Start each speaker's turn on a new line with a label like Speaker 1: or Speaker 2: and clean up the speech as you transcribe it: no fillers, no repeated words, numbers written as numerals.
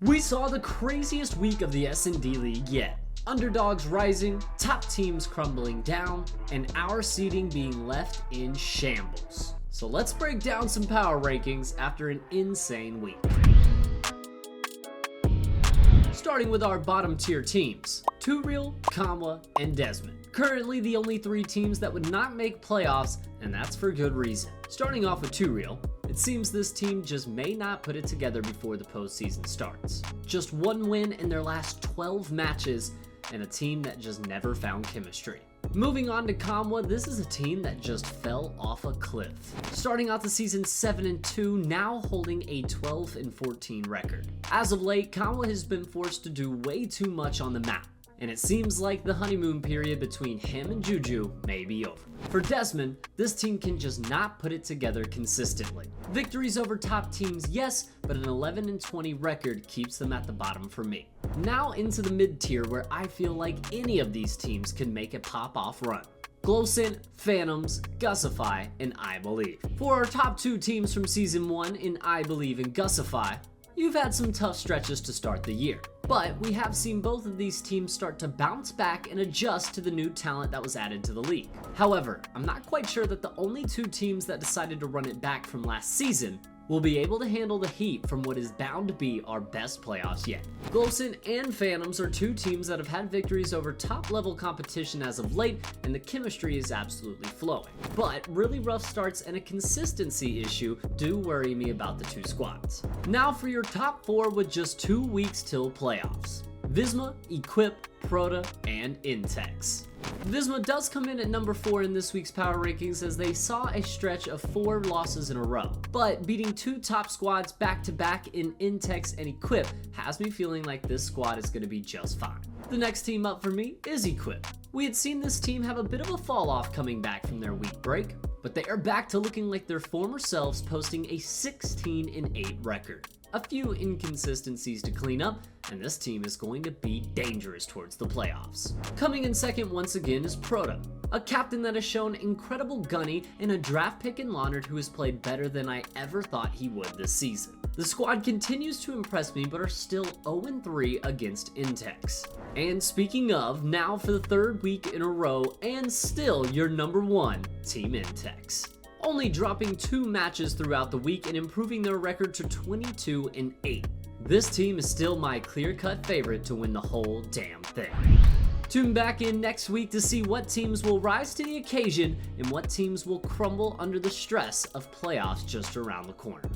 Speaker 1: We saw the craziest week of the S&D League yet. Underdogs rising, top teams crumbling down, and our seeding being left in shambles. So let's break down some power rankings after an insane week. Starting with our bottom tier teams, Real, Kamwa, and Desmond. Currently the only three teams that would not make playoffs, and that's for good reason. Starting off with Real, it seems this team just may not put it together before the postseason starts. Just one win in their last 12 matches, and a team that just never found chemistry. Moving on to Kamwa, this is a team that just fell off a cliff. Starting out the season 7-2, now holding a 12-14 record. As of late, Kamwa has been forced to do way too much on the map, and it seems like the honeymoon period between him and Juju may be over. For Desmond, this team can just not put it together consistently. Victories over top teams, yes, but an 11-20 record keeps them at the bottom for me. Now into the mid tier where I feel like any of these teams can make a pop-off run. Glowcent, Phantoms, Gusify, and I Believe. For our top two teams from Season 1 in I Believe and Gusify, you've had some tough stretches to start the year, but we have seen both of these teams start to bounce back and adjust to the new talent that was added to the league. However, I'm not quite sure that the only two teams that decided to run it back from last season will be able to handle the heat from what is bound to be our best playoffs yet. Glowcent and Phantoms are two teams that have had victories over top level competition as of late, and the chemistry is absolutely flowing. But really rough starts and a consistency issue do worry me about the two squads. Now for your top four with just 2 weeks till playoffs. Visma, Equip, Proto, and Intex. Visma does come in at number 4 in this week's power rankings as they saw a stretch of 4 losses in a row, but beating 2 top squads back to back in Intex and Equip has me feeling like this squad is going to be just fine. The next team up for me is Equip. We had seen this team have a bit of a fall off coming back from their week break, but they are back to looking like their former selves, posting a 16-8 record. A few inconsistencies to clean up, and this team is going to be dangerous towards the playoffs. Coming in second once again is Proto, a captain that has shown incredible gunny and a draft pick in Leonard who has played better than I ever thought he would this season. The squad continues to impress me but are still 0-3 against Intex. And speaking of, now for the third week in a row and still your number 1, Team Intex. Only dropping 2 matches throughout the week and improving their record to 22-8. This team is still my clear-cut favorite to win the whole damn thing. Tune back in next week to see what teams will rise to the occasion and what teams will crumble under the stress of playoffs just around the corner.